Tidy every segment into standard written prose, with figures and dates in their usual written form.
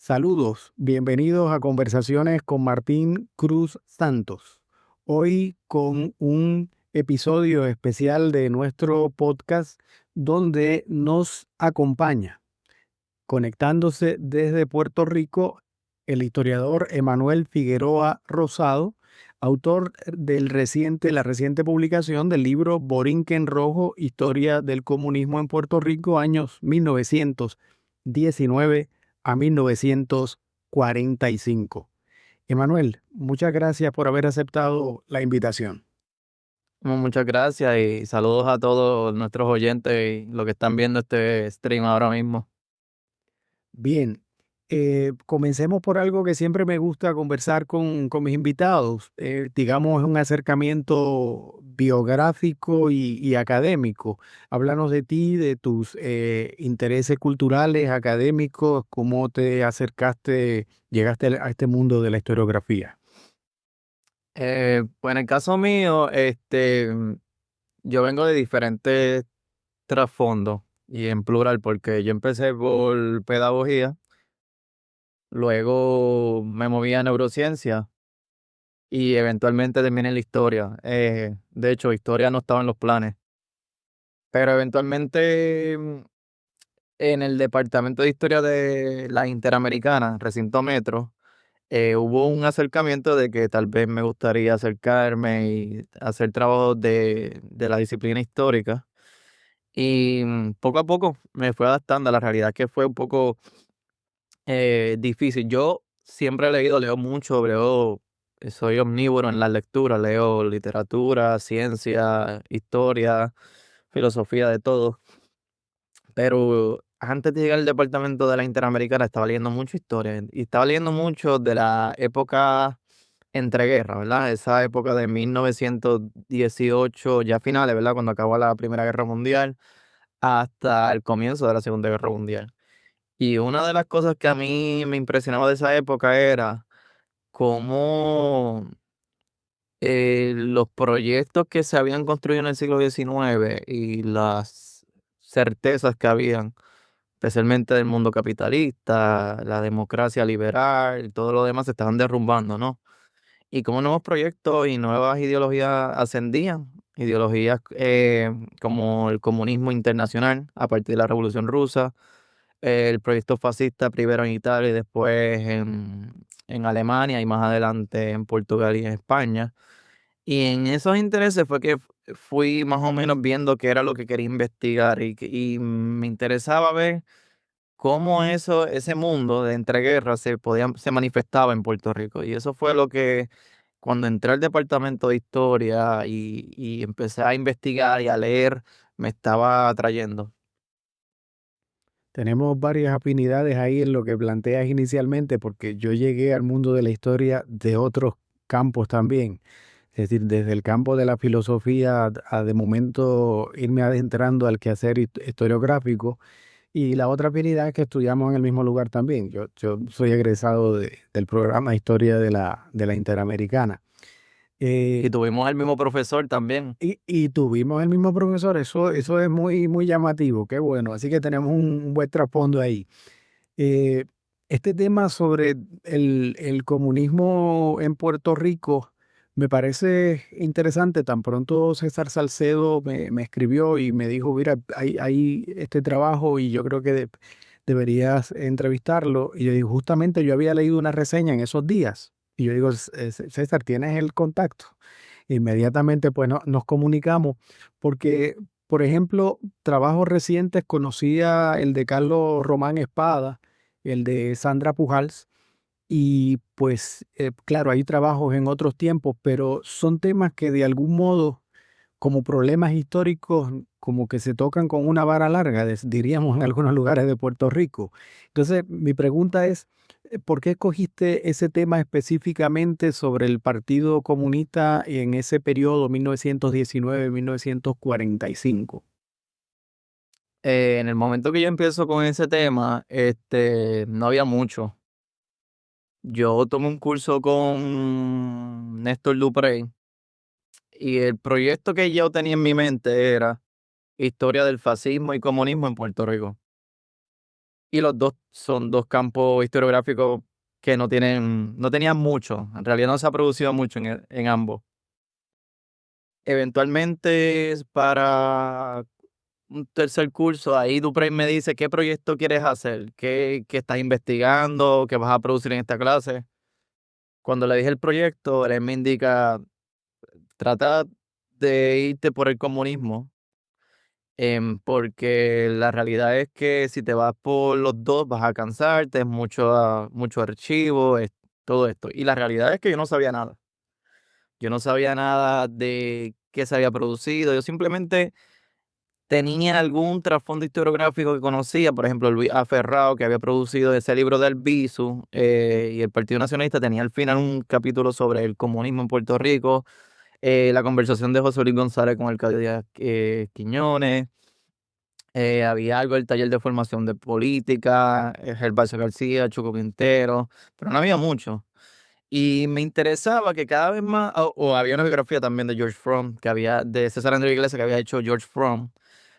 Saludos, bienvenidos a Conversaciones con Martín Cruz Santos. Hoy con un episodio especial de nuestro podcast donde nos acompaña, conectándose desde Puerto Rico, el historiador Emanuel Figueroa Rosado, autor la reciente publicación del libro Borinquen Rojo, Historia del Comunismo en Puerto Rico, años 1919 a 1945. Emanuel, muchas gracias por haber aceptado la invitación. Muchas gracias y saludos a todos nuestros oyentes y los que están viendo este stream ahora mismo. Bien, comencemos por algo que siempre me gusta conversar con mis invitados. Digamos, es un acercamiento biográfico y académico. Háblanos de ti, de tus intereses culturales, académicos, cómo te acercaste, llegaste a este mundo de la historiografía. Pues en el caso mío, yo vengo de diferentes trasfondos y en plural porque yo empecé por pedagogía, luego me moví a neurociencia y eventualmente terminé en la historia. De hecho, historia no estaba en los planes, pero eventualmente en el departamento de historia de la Interamericana, recinto Metro, hubo un acercamiento de que tal vez me gustaría acercarme y hacer trabajos de la disciplina histórica. Y poco a poco me fui adaptando a la realidad que fue un poco difícil. Yo siempre he leído, leo mucho, soy omnívoro en las lecturas, leo literatura, ciencia, historia, filosofía, de todo. Pero antes de llegar al departamento de la Interamericana estaba leyendo mucho historia y estaba leyendo mucho de la época entreguerras, ¿verdad? Esa época de 1918, ya finales, ¿verdad? Cuando acabó la Primera Guerra Mundial, hasta el comienzo de la Segunda Guerra Mundial. Y una de las cosas que a mí me impresionaba de esa época era cómo los proyectos que se habían construido en el siglo XIX y las certezas que habían, especialmente del mundo capitalista, la democracia liberal, y todo lo demás se estaban derrumbando, ¿no? Y cómo nuevos proyectos y nuevas ideologías ascendían, ideologías como el comunismo internacional a partir de la Revolución Rusa, el proyecto fascista primero en Italia y después en Alemania y más adelante en Portugal y en España. Y en esos intereses fue que fui más o menos viendo qué era lo que quería investigar y me interesaba ver cómo ese mundo de entreguerras se manifestaba en Puerto Rico. Y eso fue lo que cuando entré al departamento de historia y empecé a investigar y a leer, me estaba atrayendo. Tenemos varias afinidades ahí en lo que planteas inicialmente, porque yo llegué al mundo de la historia de otros campos también. Es decir, desde el campo de la filosofía a de momento irme adentrando al quehacer historiográfico. Y la otra afinidad es que estudiamos en el mismo lugar también. Yo soy egresado del programa de Historia de la Interamericana. Y Eh, tuvimos el mismo profesor también. y tuvimos el mismo profesor, eso es muy, muy llamativo, qué bueno. Así que tenemos un buen trasfondo ahí. Eh, este tema sobre el comunismo en Puerto Rico me parece interesante. Tan pronto César Salcedo me escribió y me dijo, mira, hay este trabajo y yo creo que deberías entrevistarlo. Y yo digo, justamente yo había leído una reseña en esos días. Y yo digo, César, ¿tienes el contacto? Inmediatamente pues nos comunicamos porque, por ejemplo, trabajos recientes conocía el de Carlos Román Espada, el de Sandra Pujals, y pues claro, hay trabajos en otros tiempos, pero son temas que de algún modo, como problemas históricos, como que se tocan con una vara larga, diríamos en algunos lugares de Puerto Rico. Entonces, mi pregunta es, ¿por qué escogiste ese tema específicamente sobre el Partido Comunista en ese periodo 1919-1945? En el momento que yo empiezo con ese tema, no había mucho. Yo tomé un curso con Néstor Duprey y el proyecto que yo tenía en mi mente era historia del fascismo y comunismo en Puerto Rico. y los dos son dos campos historiográficos que no tenían mucho, en realidad no se ha producido mucho en ambos. Eventualmente, para un tercer curso, ahí Duprey me dice qué proyecto quieres hacer, qué estás investigando, qué vas a producir en esta clase. Cuando le dije el proyecto, él me indica, trata de irte por el comunismo, porque la realidad es que si te vas por los dos vas a cansarte, es mucho archivo, es todo esto. Y la realidad es que yo no sabía nada. Yo no sabía nada de qué se había producido. Yo simplemente tenía algún trasfondo historiográfico que conocía, por ejemplo, Luis Aferrao, que había producido ese libro de Albizu, y el Partido Nacionalista tenía al final un capítulo sobre el comunismo en Puerto Rico, la conversación de José Luis González con Arcadio Díaz Quiñones, había algo del taller de formación de política, Gervasio García, Chuco Quintero, pero no había mucho. Y me interesaba que cada vez más, o había una biografía también de George Fromm, de César Andrés Iglesias que había hecho George Fromm,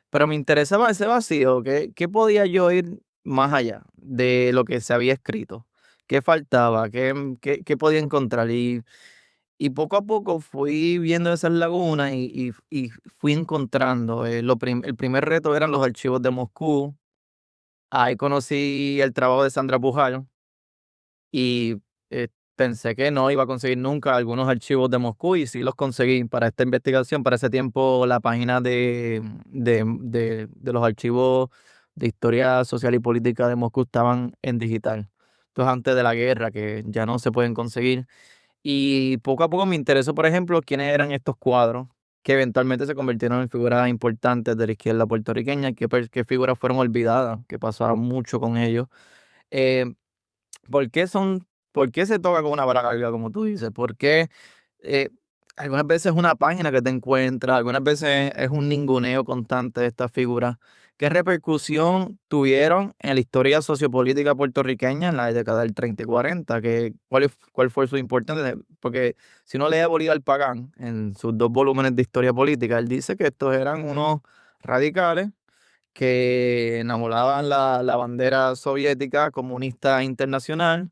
pero me interesaba ese vacío, ¿qué podía yo ir más allá de lo que se había escrito? ¿Qué faltaba? ¿Qué podía encontrar? Y poco a poco fui viendo esas lagunas y fui encontrando. El primer reto eran los archivos de Moscú. Ahí conocí el trabajo de Sandra Pujal y pensé que no iba a conseguir nunca algunos archivos de Moscú y sí los conseguí para esta investigación. Para ese tiempo la página de los archivos de historia social y política de Moscú estaban en digital. Entonces antes de la guerra, que ya no se pueden conseguir. Y poco a poco me interesó, por ejemplo, quiénes eran estos cuadros que eventualmente se convirtieron en figuras importantes de la izquierda puertorriqueña, qué figuras fueron olvidadas, qué pasaba mucho con ellos. Eh, ¿Por qué por qué se toca con una vara larga, como tú dices? ¿Por qué eh, algunas veces es una página que te encuentras, algunas veces es un ninguneo constante de estas figuras? ¿Qué repercusión tuvieron en la historia sociopolítica puertorriqueña en la década del 30 y 40? ¿Cuál fue su importancia? Porque si uno lee a Bolívar Pagán en sus dos volúmenes de historia política, él dice que estos eran unos radicales que enamoraban la bandera soviética comunista internacional,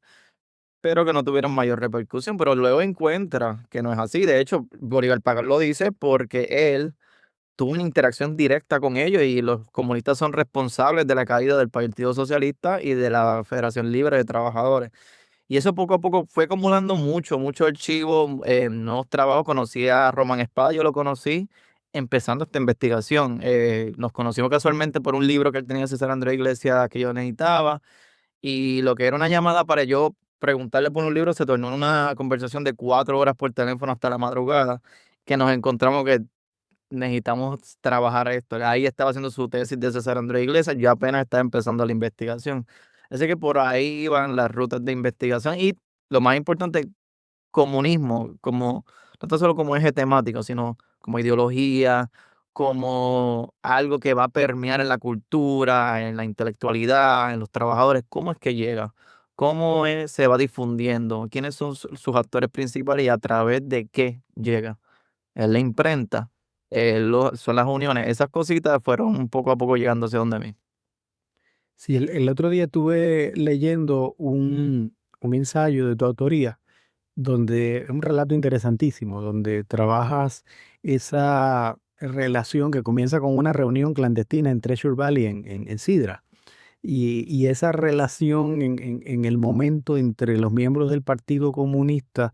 pero que no tuvieron mayor repercusión. Pero luego encuentra que no es así. De hecho, Bolívar Pagán lo dice porque él tuvo una interacción directa con ellos y los comunistas son responsables de la caída del Partido Socialista y de la Federación Libre de Trabajadores. Y eso poco a poco fue acumulando mucho archivo, nuevos trabajos. Conocí a Román Espada, yo lo conocí empezando esta investigación. Nos conocimos casualmente por un libro que él tenía, César Andrés Iglesias, que yo necesitaba. Y lo que era una llamada para yo preguntarle por un libro se tornó en una conversación de 4 horas por teléfono hasta la madrugada, que nos encontramos que necesitamos trabajar esto. Ahí estaba haciendo su tesis de César Andrés Iglesias, yo apenas estaba empezando la investigación. Así que por ahí van las rutas de investigación y lo más importante, comunismo, no tan solo como eje temático, sino como ideología, como algo que va a permear en la cultura, en la intelectualidad, en los trabajadores. ¿Cómo es que llega? Se va difundiendo? ¿Quiénes son sus actores principales y a través de qué llega? Es la imprenta, son las uniones. Esas cositas fueron poco a poco llegando hacia donde mí. Sí, el otro día estuve leyendo un ensayo de tu autoría, donde es un relato interesantísimo, donde trabajas esa relación que comienza con una reunión clandestina en Treasure Valley, en Sidra, y esa relación en el momento entre los miembros del Partido Comunista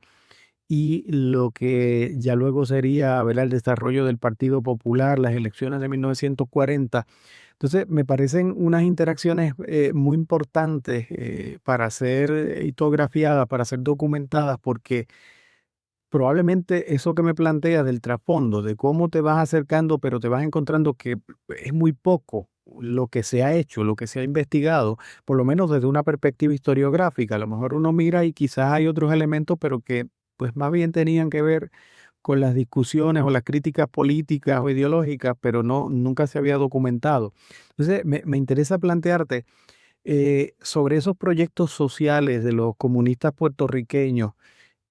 y lo que ya luego sería, ¿verdad?, el desarrollo del Partido Popular, las elecciones de 1940. Entonces, me parecen unas interacciones muy importantes para ser hitografiadas, para ser documentadas, porque probablemente eso que me planteas del trasfondo, de cómo te vas acercando, pero te vas encontrando que es muy poco lo que se ha hecho, lo que se ha investigado, por lo menos desde una perspectiva historiográfica. A lo mejor uno mira y quizás hay otros elementos, pero que pues más bien tenían que ver con las discusiones o las críticas políticas o ideológicas, pero no, nunca se había documentado. Entonces, me interesa plantearte sobre esos proyectos sociales de los comunistas puertorriqueños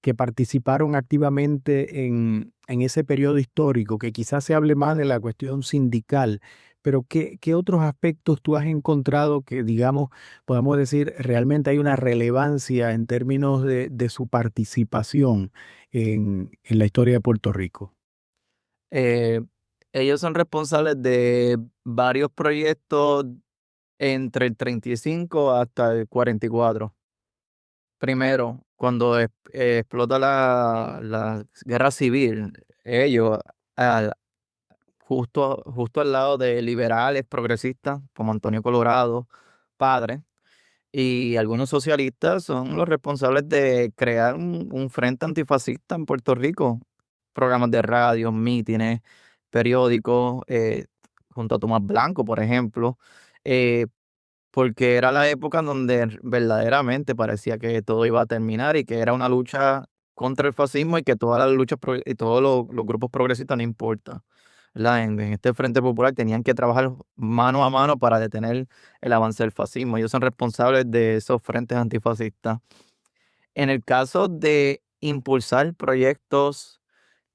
que participaron activamente en ese periodo histórico, que quizás se hable más de la cuestión sindical, pero ¿qué otros aspectos tú has encontrado que, digamos, podamos decir, realmente hay una relevancia en términos de su participación en la historia de Puerto Rico? Eh, Ellos son responsables de varios proyectos entre el 35 hasta el 44. Primero, cuando explota la guerra civil, ellos, al- justo al lado de liberales progresistas como Antonio Colorado, padre, y algunos socialistas son los responsables de crear un frente antifascista en Puerto Rico. Programas de radio, mítines, periódicos, junto a Tomás Blanco, por ejemplo, eh, porque era la época en donde verdaderamente parecía que todo iba a terminar y que era una lucha contra el fascismo y que todas las luchas y todos los grupos progresistas no importa, ¿verdad? En este Frente Popular tenían que trabajar mano a mano para detener el avance del fascismo. Ellos son responsables de esos frentes antifascistas. En el caso de impulsar proyectos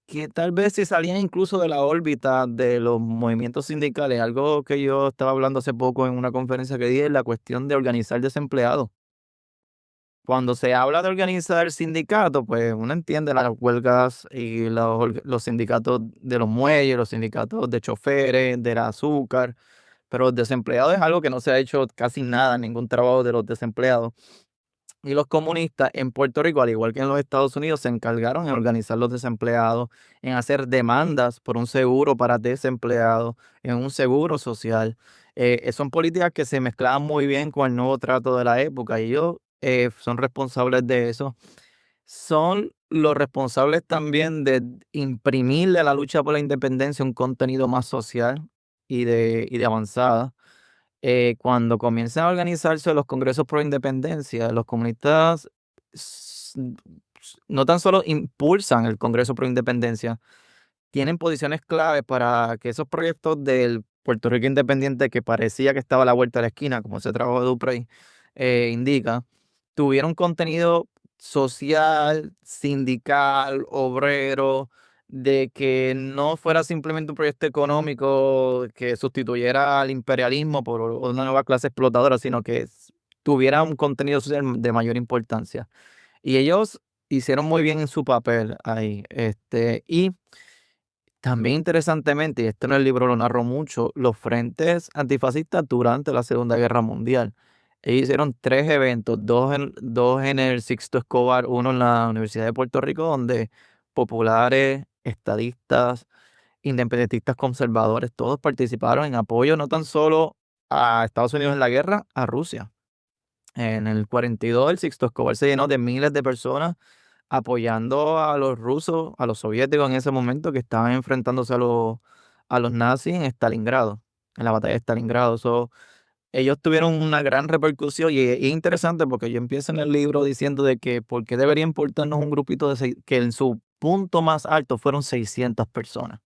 que tal vez se salían incluso de la órbita de los movimientos sindicales, algo que yo estaba hablando hace poco en una conferencia que di, es la cuestión de organizar desempleados. Cuando se habla de organizar sindicatos, pues uno entiende las huelgas y los sindicatos de los muelles, los sindicatos de choferes, del azúcar, pero los desempleados es algo que no se ha hecho casi nada, ningún trabajo de los desempleados. Y los comunistas en Puerto Rico, al igual que en los Estados Unidos, se encargaron en organizar los desempleados, en hacer demandas por un seguro para desempleados, en un seguro social. Son políticas que se mezclaban muy bien con el nuevo trato de la época y ellos son responsables de eso. Son los responsables también de imprimirle a la lucha por la independencia un contenido más social y de avanzada. Cuando comienzan a organizarse los congresos pro independencia, los comunistas s- no tan solo impulsan el Congreso pro independencia, tienen posiciones clave para que esos proyectos del Puerto Rico independiente que parecía que estaba a la vuelta de la esquina, como ese trabajo de Duprey indica, tuvieron contenido social, sindical, obrero, de que no fuera simplemente un proyecto económico que sustituyera al imperialismo por una nueva clase explotadora, sino que tuviera un contenido social de mayor importancia. Y ellos hicieron muy bien en su papel ahí. Y también interesantemente, y esto en el libro lo narro mucho, los frentes antifascistas durante la Segunda Guerra Mundial. Ellos hicieron tres eventos, dos en el Sixto Escobar, uno en la Universidad de Puerto Rico, donde populares, estadistas, independentistas conservadores, todos participaron en apoyo no tan solo a Estados Unidos en la guerra, a Rusia. En el 42 el Sixto Escobar se llenó de miles de personas apoyando a los rusos, a los soviéticos en ese momento que estaban enfrentándose a los nazis en Stalingrado, en la batalla de Stalingrado. Ellos tuvieron una gran repercusión y es interesante porque yo empiezo en el libro diciendo de que por qué debería importarnos un grupito que en su punto más alto fueron 600 personas.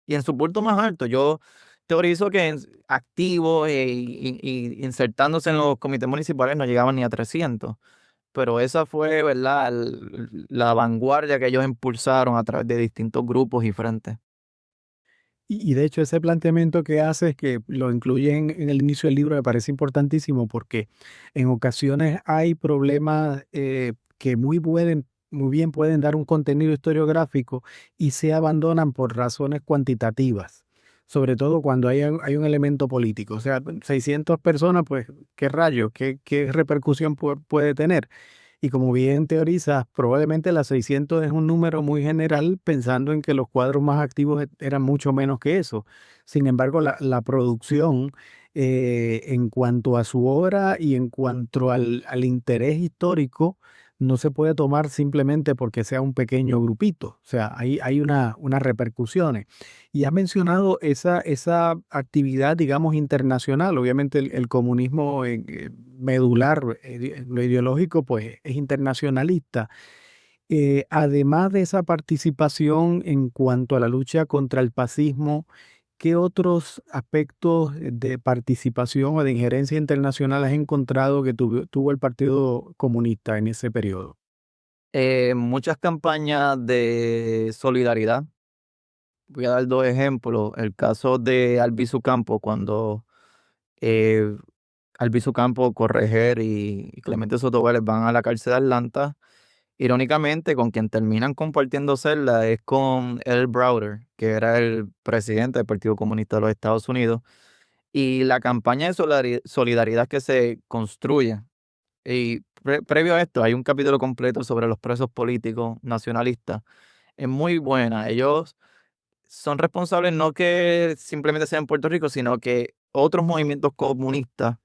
Y en su punto más alto, yo teorizo que activos y insertándose en los comités municipales no llegaban ni a 300. Pero esa fue, ¿verdad? La vanguardia que ellos impulsaron a través de distintos grupos y frentes. Y de hecho ese planteamiento que haces, que lo incluye en el inicio del libro, me parece importantísimo porque en ocasiones hay problemas que muy bien pueden dar un contenido historiográfico y se abandonan por razones cuantitativas, sobre todo cuando hay un elemento político. O sea, 600 personas, pues, ¿qué rayos? ¿Qué repercusión puede tener? Y como bien teorizas, probablemente las 600 es un número muy general, pensando en que los cuadros más activos eran mucho menos que eso. Sin embargo, la producción en cuanto a su obra y en cuanto al interés histórico, no se puede tomar simplemente porque sea un pequeño grupito. O sea, hay unas repercusiones. Y has mencionado esa actividad, digamos, internacional. Obviamente el comunismo medular, lo ideológico, pues es internacionalista. Además de esa participación en cuanto a la lucha contra el fascismo, ¿qué otros aspectos de participación o de injerencia internacional has encontrado que tuvo el Partido Comunista en ese periodo? Muchas campañas de solidaridad voy a dar dos ejemplos. El caso de Albizu Campo, cuando eh, Albizu Campo, Correger y Clemente Sotomayor van a la cárcel de Atlanta. Irónicamente, con quien terminan compartiendo celda es con Ed Browder, que era el presidente del Partido Comunista de los Estados Unidos, y la campaña de solidaridad que se construye. Y previo a esto, hay un capítulo completo sobre los presos políticos nacionalistas. Es muy buena. Ellos son responsables no que simplemente sea en Puerto Rico, sino que otros movimientos comunistas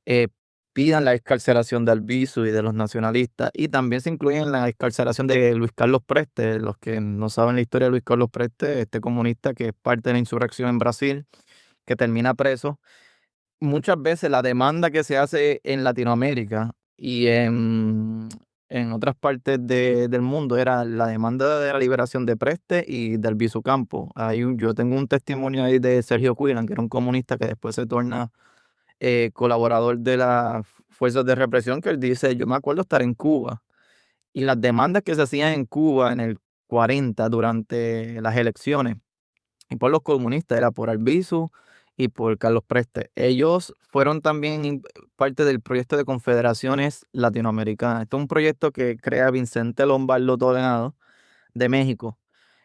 eh, pidan la excarcelación de Albizu y de los nacionalistas, y también se incluyen en la excarcelación de Luis Carlos Preste. Los que no saben la historia de Luis Carlos Preste, este comunista que es parte de la insurrección en Brasil, que termina preso. Muchas veces la demanda que se hace en Latinoamérica y en otras partes del mundo era la demanda de la liberación de Preste y del Albizu Campo. Yo tengo un testimonio ahí de Sergio Cuilan, que era un comunista que después se torna colaborador de las fuerzas de represión, que él dice: yo me acuerdo estar en Cuba y las demandas que se hacían en Cuba en el 40 durante las elecciones, y por los comunistas, era por Albizu y por Carlos Preste. Ellos fueron también parte del proyecto de confederaciones latinoamericanas. Este es un proyecto que crea Vicente Lombardo Toledano de México,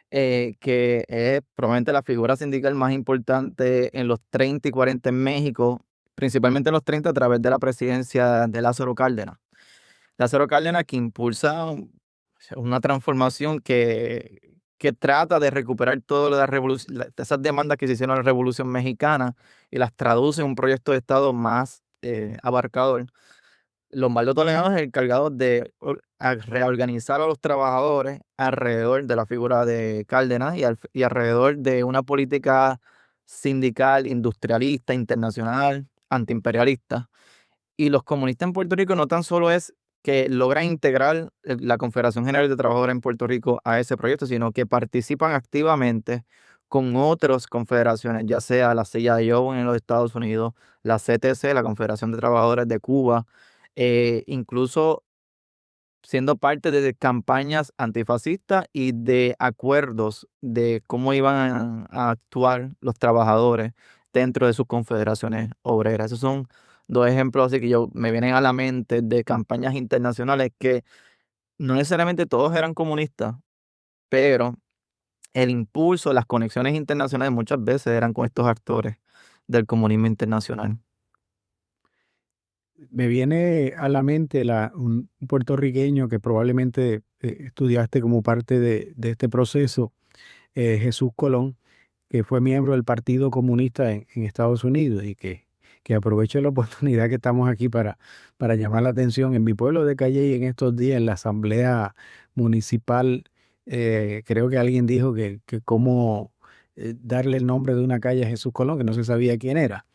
que es probablemente la figura sindical más importante en los 30 y 40 en México, principalmente en los 30 a través de la presidencia de Lázaro Cárdenas. Lázaro Cárdenas, que impulsa una transformación que trata de recuperar todas las esas demandas que se hicieron en la Revolución Mexicana, y las traduce en un proyecto de Estado más abarcador. Lombardo Toledano es el encargado de reorganizar a los trabajadores alrededor de la figura de Cárdenas, y alrededor de una política sindical, industrialista, internacional, antiimperialista. Y los comunistas en Puerto Rico no tan solo es que logran integrar la Confederación General de Trabajadores en Puerto Rico a ese proyecto, sino que participan activamente con otras confederaciones, ya sea la CIO en los Estados Unidos, la CTC, la Confederación de Trabajadores de Cuba, incluso siendo parte de campañas antifascistas y de acuerdos de cómo iban a actuar los trabajadores dentro de sus confederaciones obreras. Esos son dos ejemplos así que me vienen a la mente de campañas internacionales que no necesariamente todos eran comunistas, pero el impulso, las conexiones internacionales muchas veces eran con estos actores del comunismo internacional. Me viene a la mente un puertorriqueño que probablemente estudiaste como parte de este proceso, Jesús Colón, que fue miembro del Partido Comunista en Estados Unidos y que aprovecho la oportunidad que estamos aquí para llamar la atención. En mi pueblo de Calley, en estos días, en la asamblea municipal, creo que alguien dijo que cómo darle el nombre de una calle a Jesús Colón, que no se sabía quién era.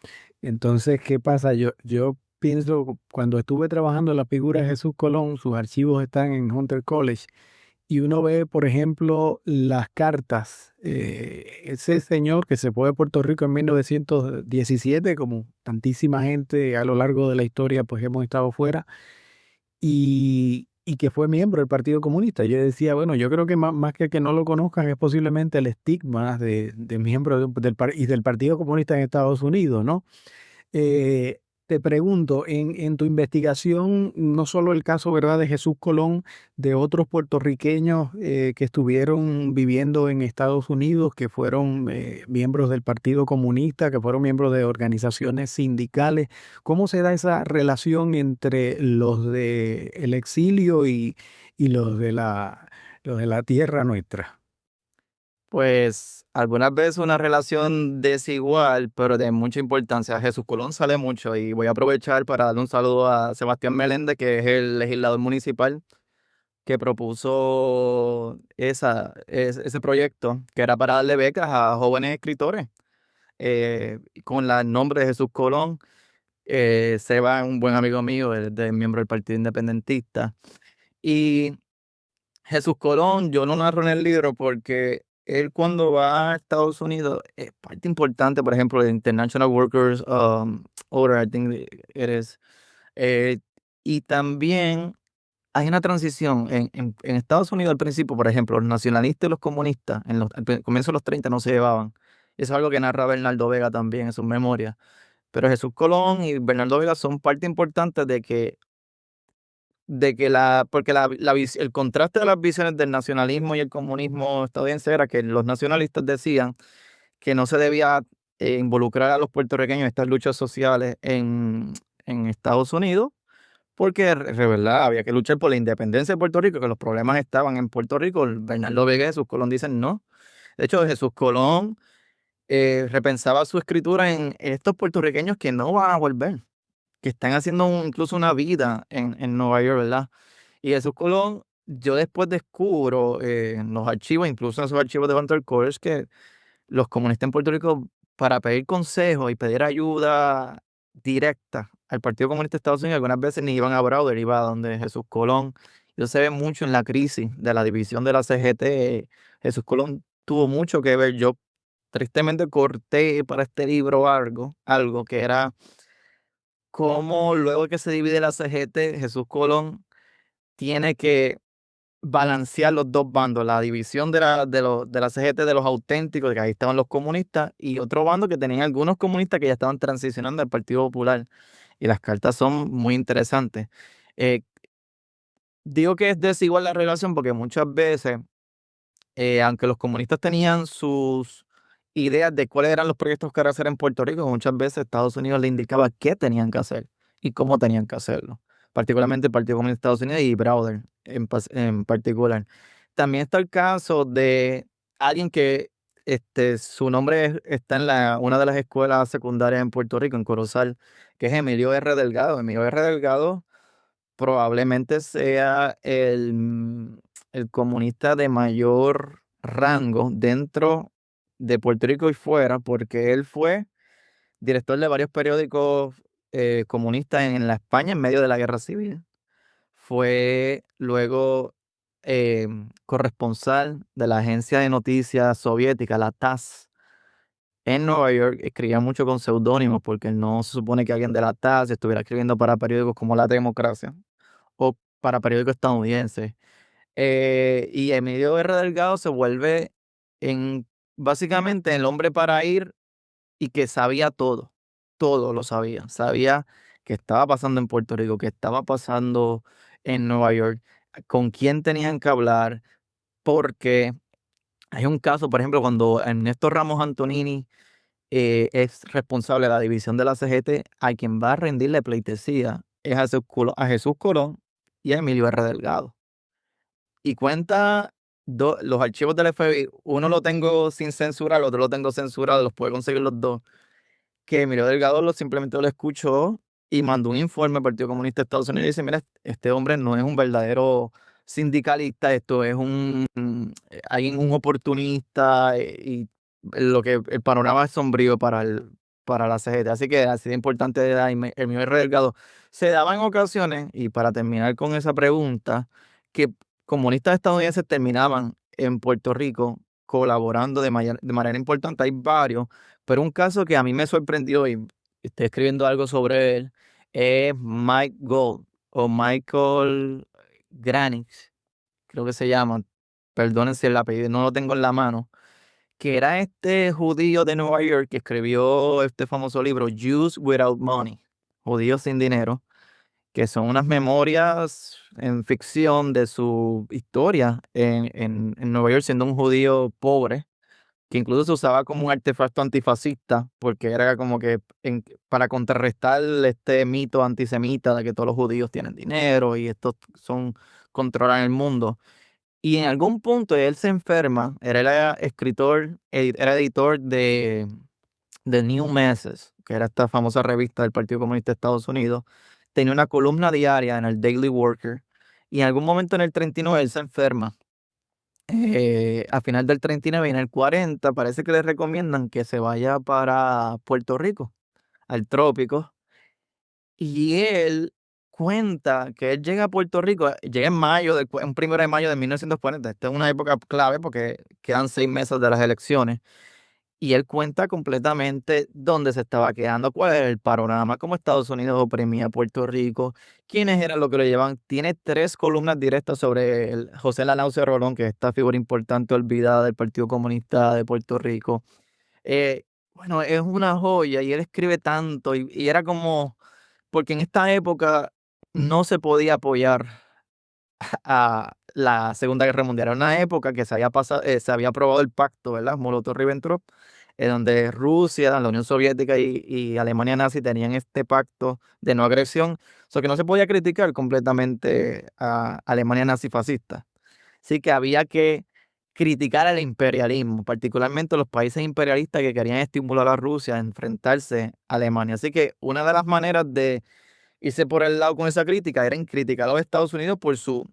Entonces, ¿qué pasa? Yo pienso, cuando estuve trabajando en la figura de Jesús Colón, sus archivos están en Hunter College, y uno ve, por ejemplo, las cartas. Ese señor que se fue de Puerto Rico en 1917, como tantísima gente a lo largo de la historia, pues hemos estado fuera, y que fue miembro del Partido Comunista. Yo decía, bueno, yo creo que más que no lo conozcan es posiblemente el estigma de miembro y del Partido Comunista en Estados Unidos, ¿no? Te pregunto, en tu investigación, no solo el caso, ¿verdad?, de Jesús Colón, de otros puertorriqueños que estuvieron viviendo en Estados Unidos, que fueron miembros del Partido Comunista, que fueron miembros de organizaciones sindicales. ¿Cómo se da esa relación entre los del exilio y los de la tierra nuestra? Pues algunas veces una relación desigual, pero de mucha importancia. Jesús Colón sale mucho, y voy a aprovechar para darle un saludo a Sebastián Meléndez, que es el legislador municipal que propuso ese proyecto, que era para darle becas a jóvenes escritores, con el nombre de Jesús Colón. Seba es un buen amigo mío, es miembro del Partido Independentista. Y Jesús Colón, yo lo narro en el libro porque él, cuando va a Estados Unidos, es parte importante, por ejemplo, de International Workers Order, I think it is. Eh, y también hay una transición en Estados Unidos al principio, por ejemplo, los nacionalistas y los comunistas al comienzo de los 30 no se llevaban. Eso es algo que narra Bernardo Vega también en sus memorias. Pero Jesús Colón y Bernardo Vega son parte importante porque el contraste de las visiones del nacionalismo y el comunismo estadounidense era que los nacionalistas decían que no se debía involucrar a los puertorriqueños en estas luchas sociales en Estados Unidos, porque de verdad había que luchar por la independencia de Puerto Rico, que los problemas estaban en Puerto Rico. Bernardo Vega y Jesús Colón dicen no. De hecho, Jesús Colón repensaba su escritura en estos puertorriqueños que no van a volver, que están haciendo incluso una vida en Nueva York, ¿verdad? Y Jesús Colón, yo después descubro en los archivos, incluso en esos archivos de Hunter College, que los comunistas en Puerto Rico, para pedir consejo y pedir ayuda directa al Partido Comunista de Estados Unidos, algunas veces ni iban a Browder, iba a donde Jesús Colón. Eso se ve mucho en la crisis de la división de la CGT. Jesús Colón tuvo mucho que ver. Yo tristemente corté para este libro algo que era cómo luego que se divide la CGT, Jesús Colón tiene que balancear los dos bandos, la división de la CGT de los auténticos, que ahí estaban los comunistas, y otro bando que tenían algunos comunistas que ya estaban transicionando al Partido Popular. Y las cartas son muy interesantes. Eh, Digo que es desigual la relación porque muchas veces, aunque los comunistas tenían sus ideas de cuáles eran los proyectos que hacer en Puerto Rico, muchas veces Estados Unidos le indicaba qué tenían que hacer y cómo tenían que hacerlo, particularmente el Partido Comunista de Estados Unidos y Browder en particular. También está el caso de alguien que su nombre está en una de las escuelas secundarias en Puerto Rico, en Corozal, que es Emilio R. Delgado. Emilio R. Delgado probablemente sea el comunista de mayor rango dentro de Puerto Rico y fuera, porque él fue director de varios periódicos comunistas en la España en medio de la Guerra Civil. Fue luego corresponsal de la agencia de noticias soviética, la TASS, en Nueva York. Escribía mucho con seudónimos porque no se supone que alguien de la TASS estuviera escribiendo para periódicos como La Democracia o para periódicos estadounidenses. Y Emilio R. Delgado se vuelve básicamente el hombre para ir y que sabía todo, todo lo sabía. Sabía qué estaba pasando en Puerto Rico, qué estaba pasando en Nueva York, con quién tenían que hablar, porque hay un caso, por ejemplo, cuando Ernesto Ramos Antonini es responsable de la división de la CGT, a quien va a rendirle pleitesía es a Jesús Colón y a Emilio R. Delgado. Y cuenta los archivos del FBI, uno lo tengo sin censurar, el otro lo tengo censurado, los puede conseguir los dos, que Emilio Delgado simplemente lo escuchó y mandó un informe al Partido Comunista de Estados Unidos y dice, mira, este hombre no es un verdadero sindicalista, esto es alguien, un oportunista, y el panorama es sombrío para la CGT. Así que así de importante era Emilio R. Delgado. Se daba en ocasiones, y para terminar con esa pregunta, que comunistas estadounidenses terminaban en Puerto Rico colaborando de manera importante. Hay varios, pero un caso que a mí me sorprendió y estoy escribiendo algo sobre él es Mike Gold o Michael Granich, creo que se llama. Perdonen si el apellido no lo tengo en la mano. Que era este judío de Nueva York que escribió este famoso libro, Jews Without Money, Judíos sin dinero, que son unas memorias en ficción de su historia en Nueva York siendo un judío pobre, que incluso se usaba como un artefacto antifascista, porque era como que para contrarrestar este mito antisemita de que todos los judíos tienen dinero y estos controlan el mundo. Y en algún punto él se enferma, era escritor, era editor de New Message, que era esta famosa revista del Partido Comunista de Estados Unidos. Tenía una columna diaria en el Daily Worker, y en algún momento en el 39 él se enferma. A final del 39 y en el 40 parece que le recomiendan que se vaya para Puerto Rico, al trópico. Y él cuenta que él llega a Puerto Rico, llega en mayo, un 1 de mayo de 1940. Esta es una época clave porque quedan 6 meses de las elecciones. y él cuenta completamente dónde se estaba quedando, cuál era el panorama, cómo Estados Unidos oprimía a Puerto Rico, quiénes eran los que lo llevaban. Tiene 3 columnas directas sobre José Lanauze Rolón, que es esta figura importante olvidada del Partido Comunista de Puerto Rico. Bueno, es una joya y él escribe tanto y era como, porque en esta época no se podía apoyar a la Segunda Guerra Mundial. Era una época que se había aprobado el pacto, ¿verdad? Molotov-Ribbentrop, donde Rusia, la Unión Soviética y Alemania nazi tenían este pacto de no agresión, que no se podía criticar completamente a Alemania nazi fascista. Así que había que criticar el imperialismo, particularmente los países imperialistas que querían estimular a Rusia a enfrentarse a Alemania. Así que una de las maneras de irse por el lado con esa crítica era en criticar a los Estados Unidos por su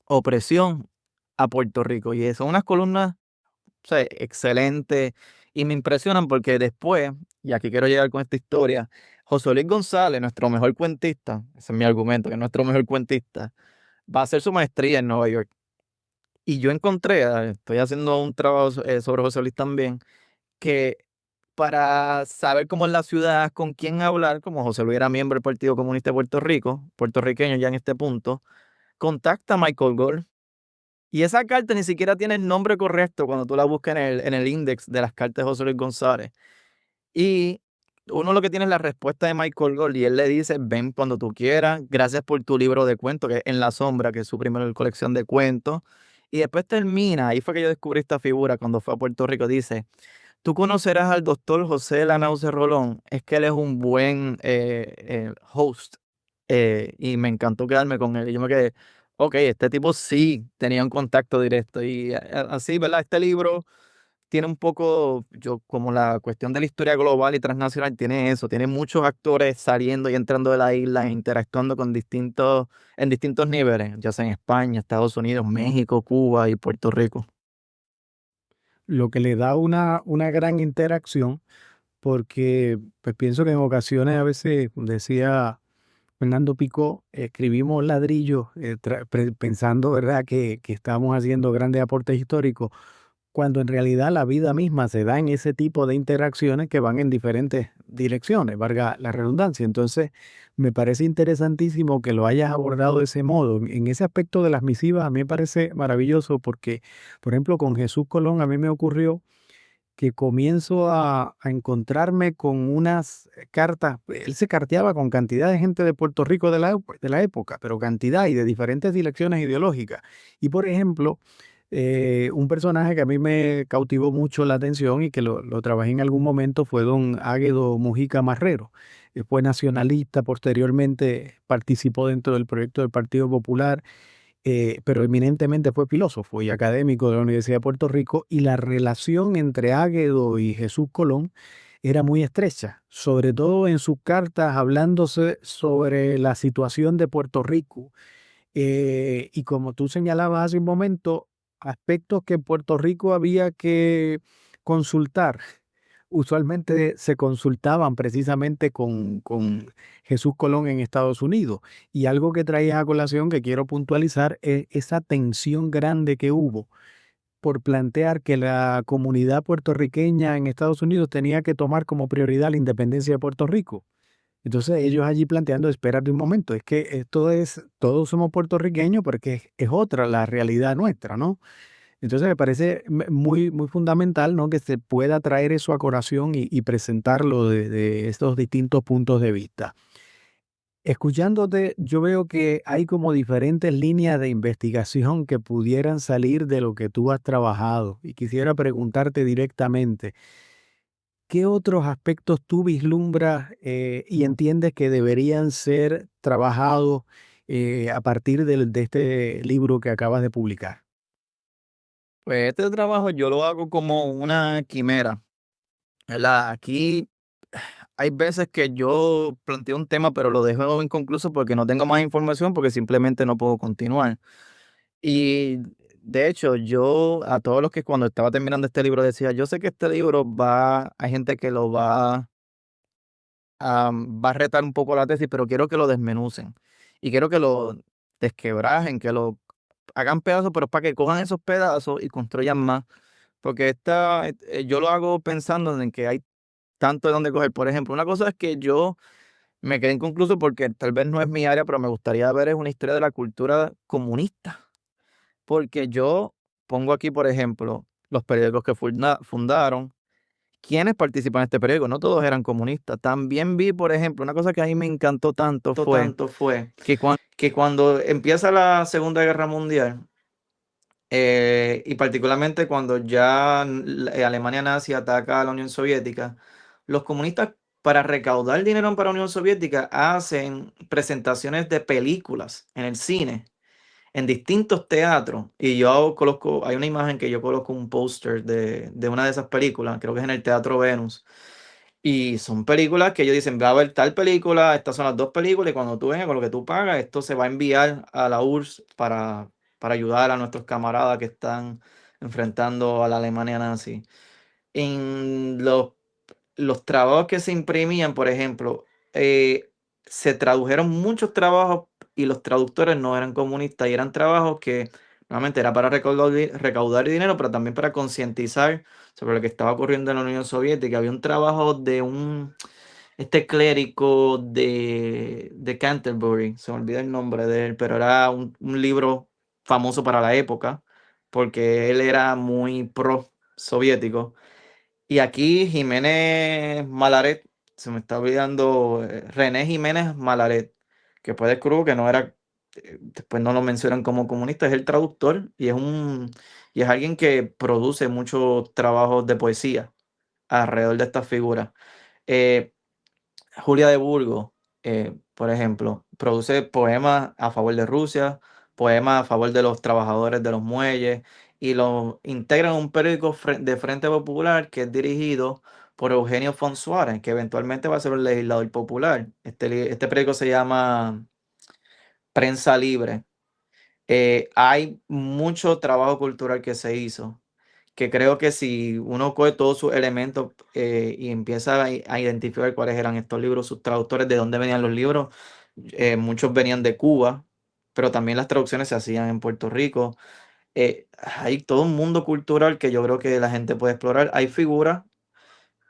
opresión a Puerto Rico. Y son unas columnas, o sea, excelentes y me impresionan porque después, y aquí quiero llegar con esta historia, José Luis González, nuestro mejor cuentista, ese es mi argumento, que es nuestro mejor cuentista, va a hacer su maestría en Nueva York. Y yo encontré, estoy haciendo un trabajo sobre José Luis también, que para saber cómo es la ciudad, con quién hablar, como José Luis era miembro del Partido Comunista de Puerto Rico, puertorriqueño ya en este punto, contacta a Michael Gore. Y esa carta ni siquiera tiene el nombre correcto cuando tú la buscas en el index de las cartas de José Luis González. Y uno lo que tiene es la respuesta de Michael Gore y él le dice, ven cuando tú quieras, gracias por tu libro de cuentos, que es En la Sombra, que es su primera colección de cuentos. Y después termina, ahí fue que yo descubrí esta figura cuando fue a Puerto Rico, dice, tú conocerás al doctor José Lanauze Rolón, es que él es un buen host, y me encantó quedarme con él. Y yo me quedé, ok, este tipo sí tenía un contacto directo. Y así, ¿verdad? Este libro tiene un poco, yo como la cuestión de la historia global y transnacional, tiene eso, tiene muchos actores saliendo y entrando de la isla, e interactuando en distintos niveles, ya sea en España, Estados Unidos, México, Cuba y Puerto Rico. Lo que le da una gran interacción, porque pues pienso que en ocasiones a veces, decía Fernando Picó, escribimos ladrillos pensando, ¿verdad?, que estamos haciendo grandes aportes históricos, cuando en realidad la vida misma se da en ese tipo de interacciones que van en diferentes direcciones, valga la redundancia. Entonces, me parece interesantísimo que lo hayas abordado de ese modo. En ese aspecto de las misivas, a mí me parece maravilloso porque, por ejemplo, con Jesús Colón, a mí me ocurrió que comienzo a encontrarme con unas cartas. Él se carteaba con cantidad de gente de Puerto Rico de la época, pero cantidad y de diferentes direcciones ideológicas. Y por ejemplo, un personaje que a mí me cautivó mucho la atención y que lo trabajé en algún momento fue don Águedo Mujica Marrero. Fue nacionalista, posteriormente participó dentro del proyecto del Partido Popular, pero eminentemente fue filósofo y académico de la Universidad de Puerto Rico, y la relación entre Águedo y Jesús Colón era muy estrecha, sobre todo en sus cartas hablándose sobre la situación de Puerto Rico. Y como tú señalabas hace un momento, aspectos que en Puerto Rico había que consultar. Usualmente se consultaban precisamente con Jesús Colón en Estados Unidos. Y algo que traías a colación que quiero puntualizar es esa tensión grande que hubo por plantear que la comunidad puertorriqueña en Estados Unidos tenía que tomar como prioridad la independencia de Puerto Rico. Entonces ellos allí planteando, espérate un momento, es que esto es, todos somos puertorriqueños porque es otra la realidad nuestra, ¿no? Entonces me parece muy, muy fundamental, ¿no?, que se pueda traer eso a colación y presentarlo de estos distintos puntos de vista. Escuchándote, yo veo que hay como diferentes líneas de investigación que pudieran salir de lo que tú has trabajado y quisiera preguntarte directamente, ¿qué otros aspectos tú vislumbras y entiendes que deberían ser trabajados a partir de este libro que acabas de publicar? Pues este trabajo yo lo hago como una quimera, ¿verdad? Aquí hay veces que yo planteo un tema, pero lo dejo inconcluso porque no tengo más información, porque simplemente no puedo continuar. Y de hecho, yo a todos los que cuando estaba terminando este libro decía, yo sé que este libro hay gente que lo va a retar un poco la tesis, pero quiero que lo desmenucen y quiero que lo desquebrajen, que lo hagan pedazos, pero para que cojan esos pedazos y construyan más. porque yo lo hago pensando en que hay tanto de dónde coger. Por ejemplo, una cosa es que yo me quedé inconcluso porque tal vez no es mi área, pero me gustaría ver es una historia de la cultura comunista. Porque yo pongo aquí, por ejemplo, los periódicos que fundaron, quiénes participan en este periódico, no todos eran comunistas. También vi, por ejemplo, una cosa que a mí me encantó tanto fue Tanto fue que que cuando empieza la Segunda Guerra Mundial, y particularmente cuando ya Alemania nazi ataca a la Unión Soviética, los comunistas, para recaudar dinero para la Unión Soviética, hacen presentaciones de películas en el cine, en distintos teatros. Y yo coloco, hay una imagen que yo coloco un póster de una de esas películas, creo que es en el Teatro Venus. Y son películas que ellos dicen, va a ver tal película, estas son las dos películas, y cuando tú vengas con lo que tú pagas, esto se va a enviar a la URSS para ayudar a nuestros camaradas que están enfrentando a la Alemania nazi. En los trabajos que se imprimían, por ejemplo, se tradujeron muchos trabajos y los traductores no eran comunistas y eran trabajos que nuevamente era para recaudar dinero, pero también para concientizar sobre lo que estaba ocurriendo en la Unión Soviética. Había un trabajo de este clérigo de Canterbury, se me olvida el nombre de él, pero era un libro famoso para la época, porque él era muy pro soviético. Y aquí Jiménez Malaret, se me está olvidando, René Jiménez Malaret, que fue de Cruz, que no era, después no lo mencionan como comunista, es el traductor y es alguien que produce muchos trabajos de poesía alrededor de estas figuras. Eh, Julia de Burgos, por ejemplo, produce poemas a favor de Rusia, poemas a favor de los trabajadores de los muelles y lo integra en un periódico de Frente Popular que es dirigido por Eugenio Font Suárez, que eventualmente va a ser un legislador popular. Este periódico se llama Prensa Libre. Hay mucho trabajo cultural que se hizo, que creo que si uno coge todos sus elementos, y empieza a identificar cuáles eran estos libros, sus traductores, de dónde venían los libros, muchos venían de Cuba, pero también las traducciones se hacían en Puerto Rico. Hay todo un mundo cultural que yo creo que la gente puede explorar. Hay figuras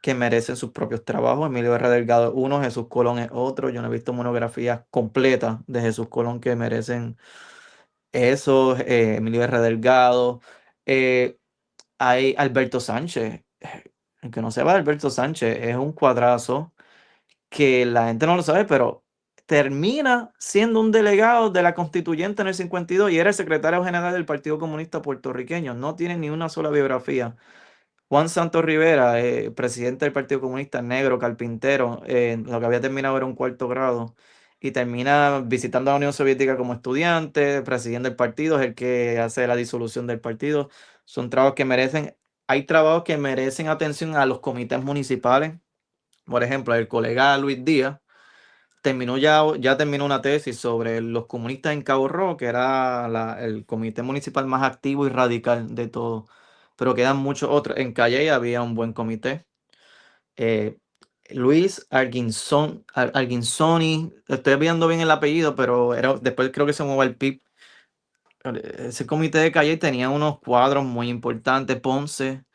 que merecen sus propios trabajos. Emilio R. Delgado es uno, Jesús Colón es otro. Yo no he visto monografías completas de Jesús Colón que merecen eso. Emilio R. Delgado. Eh, Hay Alberto Sánchez. El que no sepa de Alberto Sánchez es un cuadrazo que la gente no lo sabe, pero termina siendo un delegado de la constituyente en el 52 y era el secretario general del Partido Comunista Puertorriqueño. No tiene ni una sola biografía. Juan Santos Rivera, presidente del Partido Comunista, negro, carpintero, lo que había terminado era un cuarto grado, y termina visitando a la Unión Soviética como estudiante, presidiendo el partido, es el que hace la disolución del partido. Son trabajos que merecen, hay trabajos que merecen atención a los comités municipales. Por ejemplo, el colega Luis Díaz ya terminó una tesis sobre los comunistas en Cabo Rojo, que era el comité municipal más activo y radical de todo. Pero quedan muchos otros. En Calle había un buen comité. Eh, Luis Arguinsoni, estoy viendo bien el apellido, pero después creo que se movió al PIB. Ese comité de Calle tenía unos cuadros muy importantes. Ponce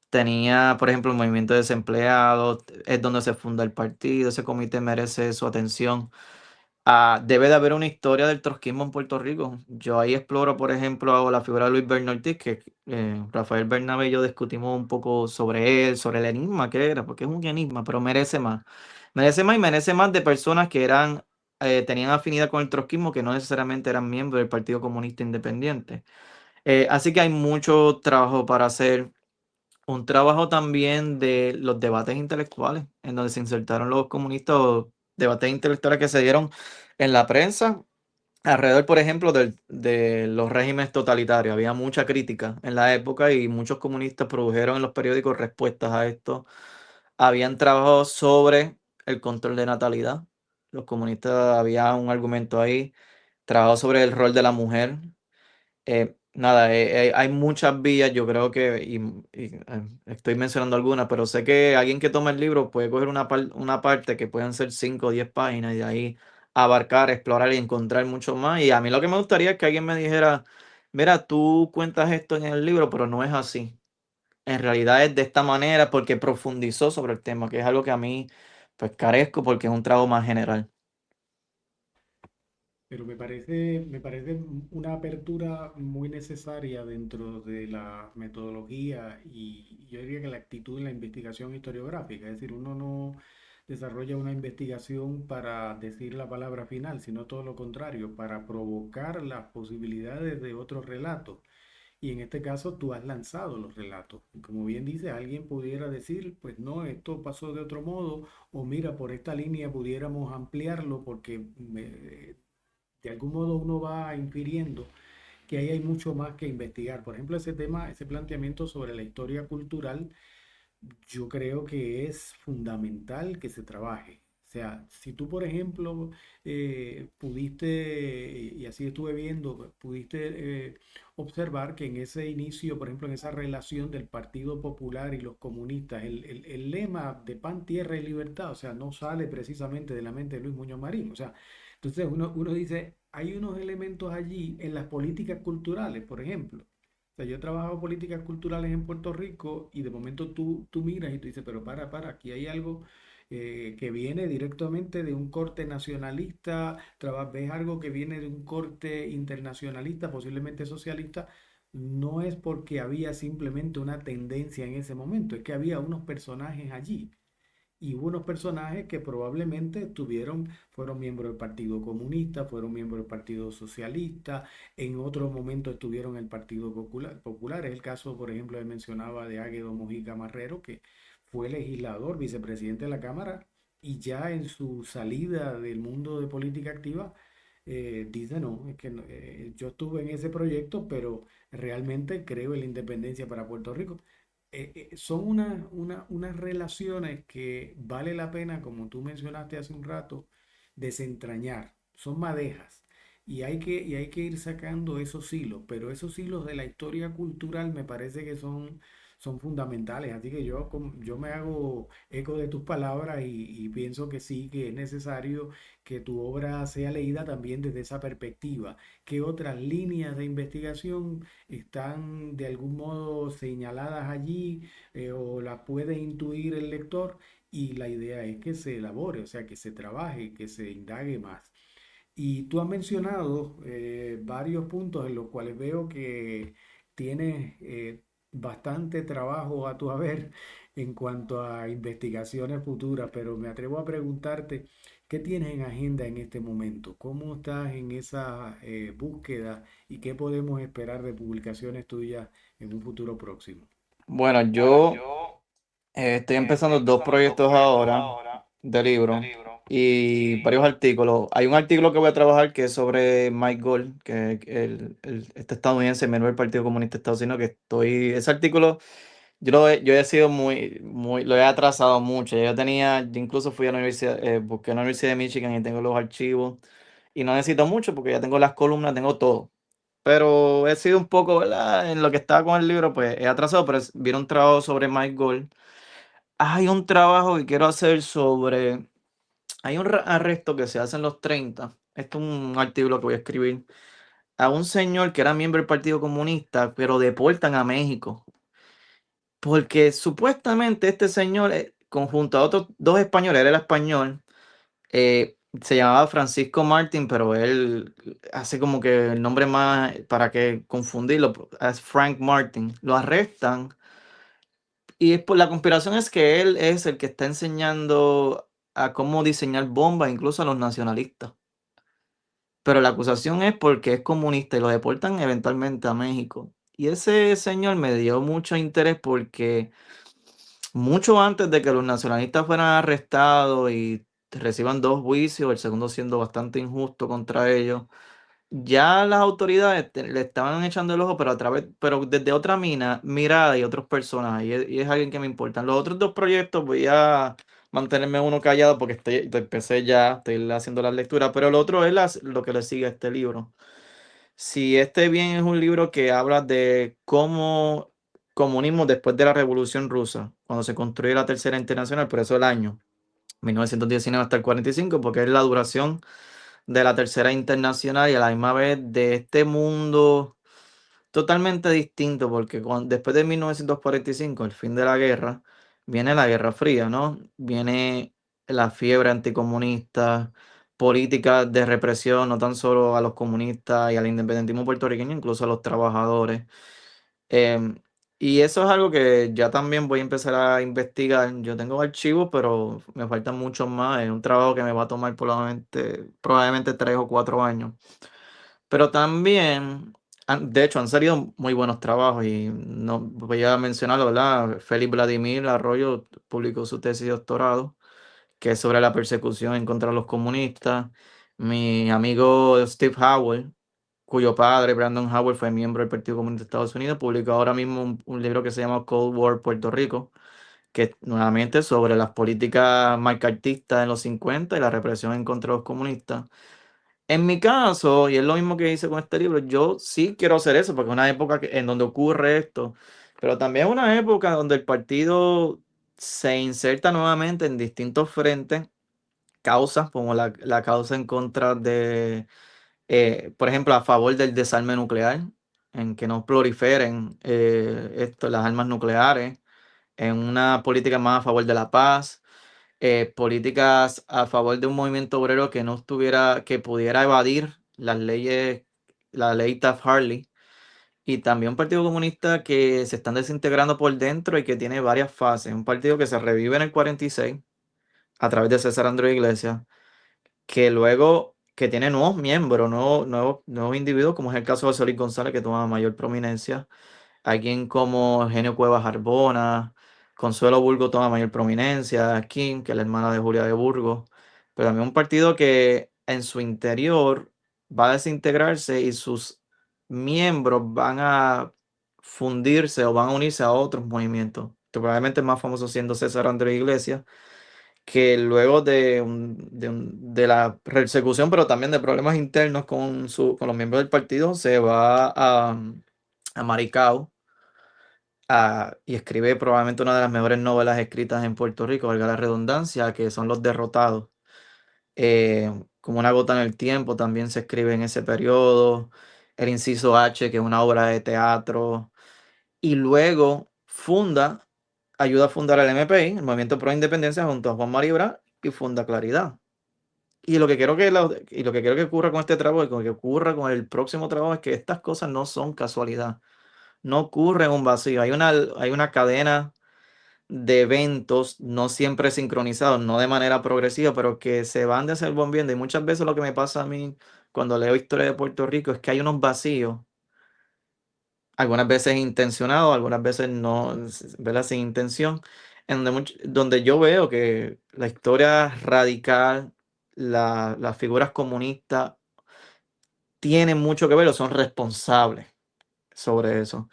tenía, por ejemplo, el movimiento de desempleados, es donde se funda el partido. Ese comité merece su atención. Debe de haber una historia del trotskismo en Puerto Rico. Yo ahí exploro, por ejemplo, la figura de Luis Bernal Ortiz, que Rafael Bernabe y yo discutimos un poco sobre él, sobre el enigma que era, porque es un enigma, pero merece más. Merece más y merece más de personas que tenían afinidad con el trotskismo, que no necesariamente eran miembros del Partido Comunista Independiente. Así que hay mucho trabajo para hacer. Un trabajo también de los debates intelectuales, en donde se insertaron los comunistas, o debates intelectuales que se dieron en la prensa, alrededor, por ejemplo, de los regímenes totalitarios. Había mucha crítica en la época y muchos comunistas produjeron en los periódicos respuestas a esto. Habían trabajos sobre el control de natalidad. Los comunistas, había un argumento ahí. Trabajos sobre el rol de la mujer. Nada, hay muchas vías, yo creo que, estoy mencionando algunas, pero sé que alguien que toma el libro puede coger una parte que pueden ser 5 o 10 páginas y de ahí abarcar, explorar y encontrar mucho más. Y a mí lo que me gustaría es que alguien me dijera, mira, tú cuentas esto en el libro, pero no es así. en realidad es de esta manera porque profundizó sobre el tema, que es algo que a mí pues carezco porque es un trabajo más general. Pero me parece una apertura muy necesaria dentro de la metodología y yo diría que la actitud en la investigación historiográfica. Es decir, uno no desarrolla una investigación para decir la palabra final, sino todo lo contrario, para provocar las posibilidades de otros relatos. Y en este caso tú has lanzado los relatos. Y como bien dice, alguien pudiera decir, pues no, esto pasó de otro modo, o mira, por esta línea pudiéramos ampliarlo porque de algún modo uno va infiriendo que ahí hay mucho más que investigar. Por ejemplo, ese tema, ese planteamiento sobre la historia cultural, yo creo que es fundamental que se trabaje. O sea, si tú, por ejemplo, pudiste, y así estuve viendo, pudiste observar que en ese inicio, por ejemplo, en esa relación del Partido Popular y los comunistas, el lema de pan, tierra y libertad, o sea, no sale precisamente de la mente de Luis Muñoz Marín. O sea, entonces uno dice, hay unos elementos allí en las políticas culturales, por ejemplo. O sea, yo he trabajado políticas culturales en Puerto Rico y de momento tú miras y tú dices, pero para, aquí hay algo que viene directamente de un corte nacionalista, ves algo que viene de un corte internacionalista, posiblemente socialista. No es porque había simplemente una tendencia en ese momento, es que había unos personajes allí y hubo unos personajes que probablemente fueron miembros del Partido Comunista, fueron miembros del Partido Socialista, en otro momento estuvieron en el Partido Popular. Es el caso, por ejemplo, que mencionaba de Águedo Mojica Marrero, que fue legislador, vicepresidente de la Cámara, y ya en su salida del mundo de política activa, dice, no, es que yo estuve en ese proyecto, pero realmente creo en la independencia para Puerto Rico. Son unas relaciones que vale la pena, como tú mencionaste hace un rato, desentrañar. Son madejas. Y hay que ir sacando esos hilos, pero esos hilos de la historia cultural me parece que son fundamentales. Así que yo me hago eco de tus palabras y pienso que sí, que es necesario que tu obra sea leída también desde esa perspectiva. ¿Qué otras líneas de investigación están de algún modo señaladas allí o las puede intuir el lector? Y la idea es que se elabore, o sea, que se trabaje, que se indague más. Y tú has mencionado varios puntos en los cuales veo que tienes bastante trabajo a tu haber en cuanto a investigaciones futuras, pero me atrevo a preguntarte, ¿qué tienes en agenda en este momento? ¿Cómo estás en esa búsqueda y qué podemos esperar de publicaciones tuyas en un futuro próximo? Bueno, yo estoy empezando dos proyectos ahora de libro y varios artículos. Hay un artículo que voy a trabajar que es sobre Mike Gold, que es este estadounidense, miembro del Partido Comunista de Estados Unidos, ese artículo, yo he sido lo he atrasado mucho. Yo incluso fui a la universidad, busqué en la Universidad de Michigan y tengo los archivos y no necesito mucho porque ya tengo las columnas, tengo todo. Pero he sido un poco, ¿verdad? En lo que estaba con el libro, pues he atrasado, pero viene un trabajo sobre Mike Gold. Hay un trabajo que quiero hacer sobre. Hay un arresto que se hace en los 30. Esto es un artículo que voy a escribir. A un señor que era miembro del Partido Comunista, pero deportan a México. Porque supuestamente este señor, conjunto a otros dos españoles, él era español, se llamaba Francisco Martín, pero él hace como que el nombre más, para que confundirlo, es Frank Martin. Lo arrestan. Y la conspiración es que él es el que está enseñando a cómo diseñar bombas, incluso a los nacionalistas. Pero la acusación es porque es comunista y lo deportan eventualmente a México. Y ese señor me dio mucho interés porque mucho antes de que los nacionalistas fueran arrestados y reciban dos juicios, el segundo siendo bastante injusto contra ellos, ya las autoridades le estaban echando el ojo, pero desde otra mirada y otros personajes, y es alguien que me importan. Los otros dos proyectos voy a mantenerme uno callado porque empecé ya, estoy haciendo las lecturas, pero el otro es lo que le sigue a este libro. Si este bien es un libro que habla de cómo comunismo después de la Revolución Rusa, cuando se construyó la Tercera Internacional, por eso el año 1919 hasta el 45, porque es la duración de la Tercera Internacional y a la misma vez de este mundo totalmente distinto porque después de 1945, el fin de la guerra, viene la Guerra Fría, ¿no? Viene la fiebre anticomunista, políticas de represión, no tan solo a los comunistas y al independentismo puertorriqueño, incluso a los trabajadores. Em, y eso es algo que ya también voy a empezar a investigar. Yo tengo archivos, pero me faltan muchos más. Es un trabajo que me va a tomar probablemente 3 o 4 años. Pero también, de hecho, han salido muy buenos trabajos y no voy a mencionarlo, ¿verdad? Félix Vladimir Arroyo publicó su tesis de doctorado, que es sobre la persecución en contra de los comunistas. Mi amigo Steve Howell, cuyo padre, Brandon Howell, fue miembro del Partido Comunista de Estados Unidos, publicó ahora mismo un libro que se llama Cold War Puerto Rico, que es nuevamente sobre las políticas marxistas en los 50 y la represión en contra de los comunistas. En mi caso, y es lo mismo que hice con este libro, yo sí quiero hacer eso, porque es una época en donde ocurre esto, pero también es una época donde el partido se inserta nuevamente en distintos frentes, causas, como la causa en contra de, por ejemplo, a favor del desarme nuclear, en que no proliferen las armas nucleares, en una política más a favor de la paz, políticas a favor de un movimiento obrero que no estuviera, que pudiera evadir las leyes, la ley Taft-Hartley, y también un partido comunista que se están desintegrando por dentro y que tiene varias fases. Un partido que se revive en el 46 a través de César Andrés Iglesias, que luego que tiene nuevos miembros, nuevos individuos, como es el caso de Solís González, que toma mayor prominencia. Alguien como Eugenio Cuevas Arbona, Consuelo Burgos toma mayor prominencia, Kim, que es la hermana de Julia de Burgos, pero también un partido que en su interior va a desintegrarse y sus miembros van a fundirse o van a unirse a otros movimientos, que probablemente el más famoso siendo César Andrés Iglesias, que luego de la persecución, pero también de problemas internos con los miembros del partido, se va a Maricao y escribe probablemente una de las mejores novelas escritas en Puerto Rico, valga la redundancia, que son Los Derrotados. Como una gota en el tiempo también se escribe en ese periodo. El Inciso H, que es una obra de teatro. Y luego ayuda a fundar el MPI, el Movimiento Pro Independencia, junto a Juan Maribra, y funda Claridad. Y lo que quiero que ocurra con este trabajo y con que ocurra con el próximo trabajo es que estas cosas no son casualidad. No ocurre en un vacío. Hay una cadena de eventos, no siempre sincronizados, no de manera progresiva, pero que se van desenvolviendo. Y muchas veces lo que me pasa a mí cuando leo historia de Puerto Rico es que hay unos vacíos, algunas veces intencionados, algunas veces no, ¿verdad? Sin intención, en donde yo veo que la historia radical, las figuras comunistas tienen mucho que ver o son responsables sobre eso.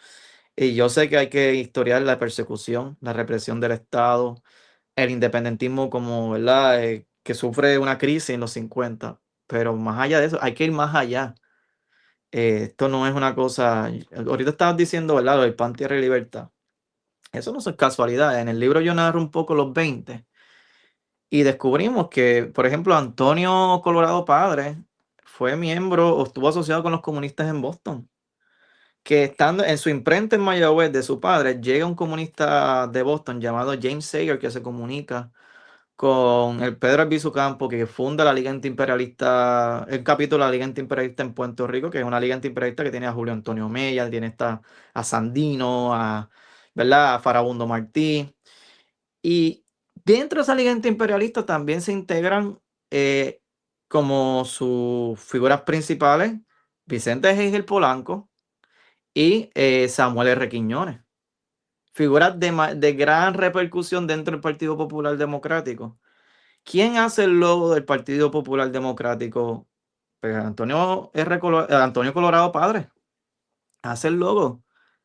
Y yo sé que hay que historiar la persecución, la represión del Estado, el independentismo como, ¿verdad? Que sufre una crisis en los 50, pero más allá de eso, hay que ir más allá. Esto no es una cosa, ahorita estabas diciendo, ¿verdad? Lo del pan, tierra y libertad. Eso no es casualidad. En el libro yo narro un poco los 20 y descubrimos que, por ejemplo, Antonio Colorado Padre fue miembro o estuvo asociado con los comunistas en Boston, que estando en su imprenta en Mayagüez de su padre, llega un comunista de Boston llamado James Sager, que se comunica con el Pedro Albizu Campo, que funda la Liga Antiimperialista, el capítulo de la Liga Antiimperialista en Puerto Rico, que es una liga antiimperialista que tiene a Julio Antonio Mella, tiene a Sandino, ¿verdad? A Farabundo Martí. Y dentro de esa Liga Antiimperialista también se integran como sus figuras principales Vicente Eigel Polanco y Samuel R. Quiñones. Figuras de gran repercusión dentro del Partido Popular Democrático. ¿Quién hace el logo del Partido Popular Democrático? Pues Antonio Colorado Padre hace el logo.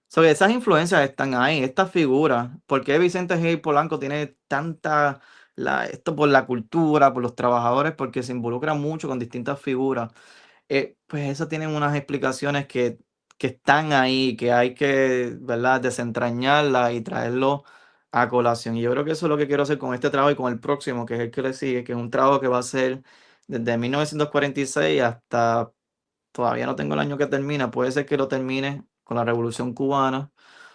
Sobre esas influencias están ahí, estas figuras. ¿Por qué Vicente G. Polanco tiene esto por la cultura, por los trabajadores? Porque se involucra mucho con distintas figuras. Pues eso tienen unas explicaciones que están ahí, que hay que, ¿verdad?, desentrañarlas y traerlo a colación. Y yo creo que eso es lo que quiero hacer con este trabajo y con el próximo, que es el que le sigue, que es un trabajo que va a ser desde 1946 hasta, todavía no tengo el año que termina, puede ser que lo termine con la Revolución Cubana,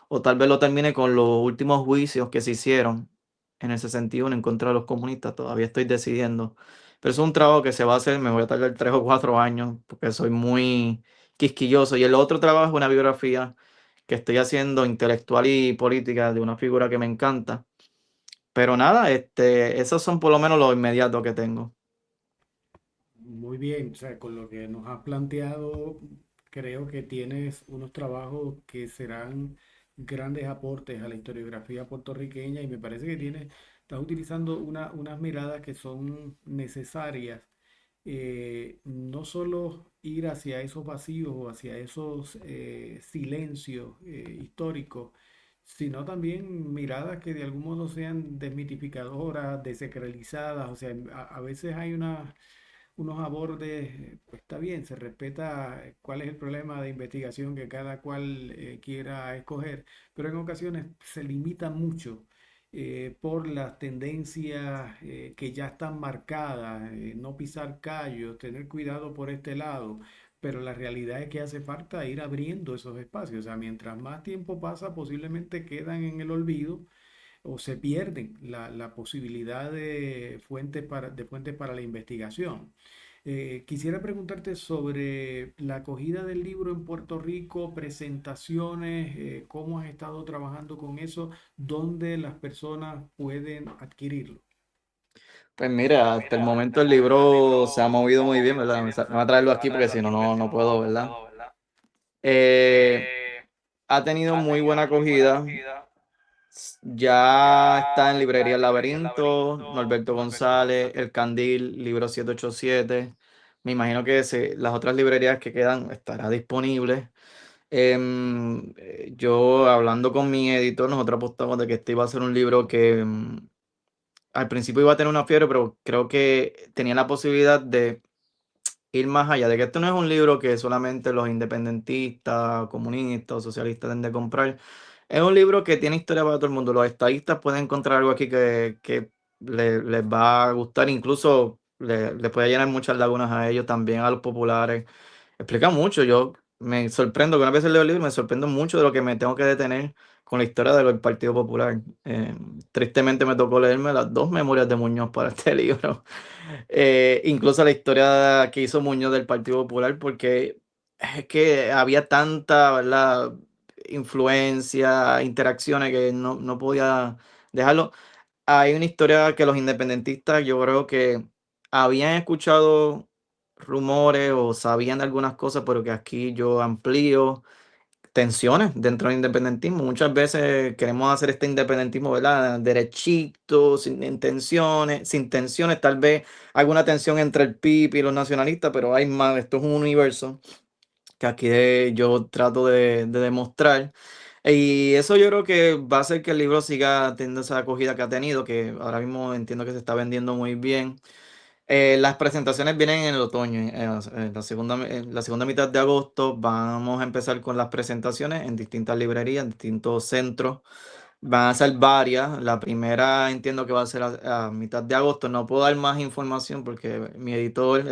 o tal vez lo termine con los últimos juicios que se hicieron en el 61 en contra de los comunistas, todavía estoy decidiendo. Pero es un trabajo que se va a hacer, me voy a tardar 3 o 4 años, porque soy muy quisquilloso. Y el otro trabajo es una biografía que estoy haciendo intelectual y política de una figura que me encanta. Pero nada, esos son por lo menos los inmediatos que tengo. Muy bien, o sea, con lo que nos has planteado, creo que tienes unos trabajos que serán grandes aportes a la historiografía puertorriqueña y me parece que estás utilizando unas miradas que son necesarias, no solo ir hacia esos vacíos o hacia esos silencios históricos, sino también miradas que de algún modo sean desmitificadoras, desacralizadas, o sea, a veces hay unos abordes, pues está bien, se respeta cuál es el problema de investigación que cada cual quiera escoger, pero en ocasiones se limita mucho por las tendencias que ya están marcadas, no pisar callos, tener cuidado por este lado. Pero la realidad es que hace falta ir abriendo esos espacios. O sea, mientras más tiempo pasa, posiblemente quedan en el olvido o se pierden la posibilidad de fuentes para la investigación. Quisiera preguntarte sobre la acogida del libro en Puerto Rico, presentaciones, cómo has estado trabajando con eso, dónde las personas pueden adquirirlo. Pues mira, hasta el momento el libro se ha movido muy bien, ¿verdad? Me va a traerlo aquí porque si no, no puedo, ¿verdad? Eh, Ha tenido muy buena acogida. Ya está en librería El Laberinto, Norberto González, El Candil, Libro 787. Me imagino que las otras librerías que quedan estará disponible. Yo hablando con mi editor, nosotros apostamos de que este iba a ser un libro que al principio iba a tener una fiebre, pero creo que tenía la posibilidad de ir más allá, de que esto no es un libro que solamente los independentistas, comunistas o socialistas deben de comprar. Es un libro que tiene historia para todo el mundo. Los estadistas pueden encontrar algo aquí que les va a gustar, incluso le puede llenar muchas lagunas a ellos, también a los populares. Explica mucho. Yo me sorprendo, que una vez leo el libro, me sorprendo mucho de lo que me tengo que detener con la historia del Partido Popular. Tristemente me tocó leerme las dos memorias de Muñoz para este libro. Incluso la historia que hizo Muñoz del Partido Popular, porque es que había tanta, ¿verdad?, influencia, interacciones que no podía dejarlo. Hay una historia que los independentistas, yo creo que habían escuchado rumores o sabían de algunas cosas, pero que aquí yo amplío tensiones dentro del independentismo. Muchas veces queremos hacer este independentismo, ¿verdad? Derechito, sin tensiones, tal vez alguna tensión entre el PIB y los nacionalistas, pero hay más, esto es un universo que aquí yo trato de demostrar. Y eso yo creo que va a hacer que el libro siga teniendo esa acogida que ha tenido, que ahora mismo entiendo que se está vendiendo muy bien. Las presentaciones vienen en el otoño, en la segunda mitad de agosto vamos a empezar con las presentaciones en distintas librerías, en distintos centros. Van a ser varias. La primera entiendo que va a ser a mitad de agosto. No puedo dar más información porque mi editor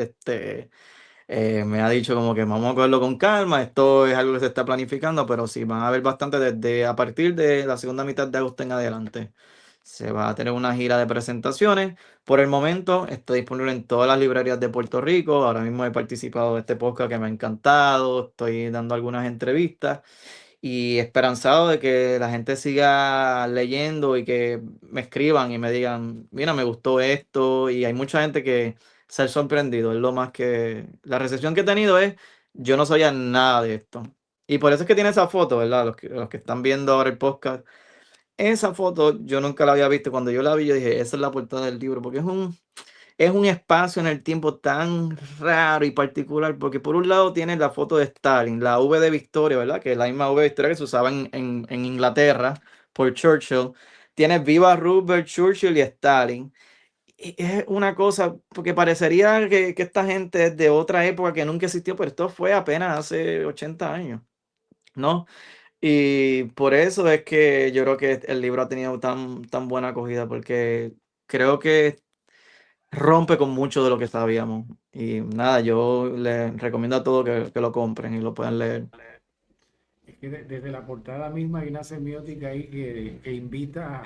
me ha dicho como que vamos a cogerlo con calma. Esto es algo que se está planificando, pero sí, van a haber bastante desde a partir de la segunda mitad de agosto en adelante. Se va a tener una gira de presentaciones. Por el momento está disponible en todas las librerías de Puerto Rico. Ahora mismo he participado de este podcast que me ha encantado. Estoy dando algunas entrevistas y esperanzado de que la gente siga leyendo y que me escriban y me digan, mira, me gustó esto. Y hay mucha gente que se ha sorprendido. Es lo más que... La recepción que he tenido es, yo no sabía nada de esto. Y por eso es que tiene esa foto, ¿verdad? Los que están viendo ahora el podcast. Esa foto yo nunca la había visto. Cuando yo la vi, yo dije, esa es la portada del libro, porque es un espacio en el tiempo tan raro y particular, porque por un lado tienes la foto de Stalin, la V de Victoria, ¿verdad? Que es la misma V de Victoria que se usaba en Inglaterra por Churchill. Tienes Viva Roosevelt, Churchill y Stalin. Y es una cosa, porque parecería que esta gente es de otra época que nunca existió, pero esto fue apenas hace 80 años, ¿no? Y por eso es que yo creo que el libro ha tenido tan buena acogida, porque creo que rompe con mucho de lo que sabíamos. Y nada, yo les recomiendo a todos que lo compren y lo puedan leer. Es que desde la portada misma hay una semiótica ahí que invita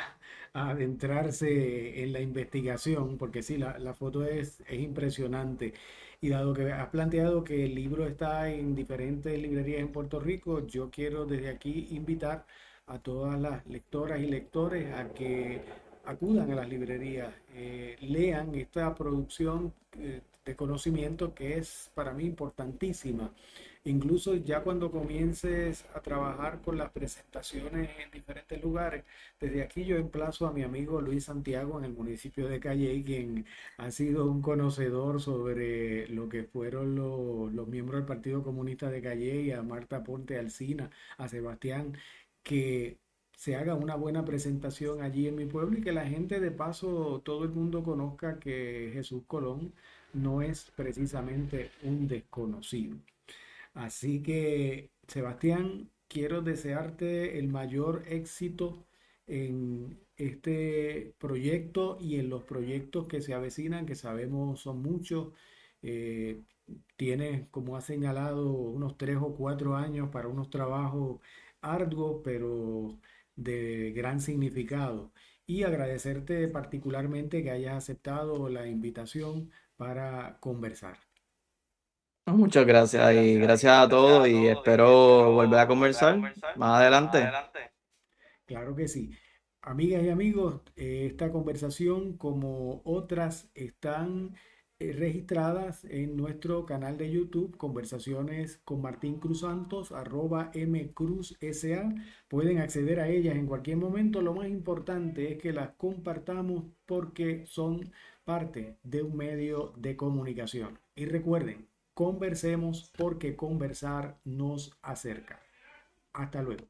a adentrarse en la investigación, porque sí, la foto es impresionante. Y dado que has planteado que el libro está en diferentes librerías en Puerto Rico, yo quiero desde aquí invitar a todas las lectoras y lectores a que acudan a las librerías, lean esta producción de conocimiento que es para mí importantísima. Incluso ya cuando comiences a trabajar con las presentaciones en diferentes lugares, desde aquí yo emplazo a mi amigo Luis Santiago en el municipio de Calley, quien ha sido un conocedor sobre lo que fueron los miembros del Partido Comunista de Calley, a Marta Ponte Alsina, a Sebastián, que se haga una buena presentación allí en mi pueblo y que la gente de paso, todo el mundo conozca que Jesús Colón no es precisamente un desconocido. Así que, Sebastián, quiero desearte el mayor éxito en este proyecto y en los proyectos que se avecinan, que sabemos son muchos. Eh, Tienes, como has señalado, unos 3 o 4 años para unos trabajos arduos, pero de gran significado. Y agradecerte particularmente que hayas aceptado la invitación para conversar. Muchas gracias y gracias a todos y espero volver a conversar más adelante. Claro que sí. Amigas y amigos, esta conversación, como otras, están registradas en nuestro canal de YouTube, Conversaciones con Martín Cruz Santos, @mcruzsa. Pueden acceder a ellas en cualquier momento. Lo más importante es que las compartamos porque son parte de un medio de comunicación. Y recuerden, conversemos porque conversar nos acerca. Hasta luego.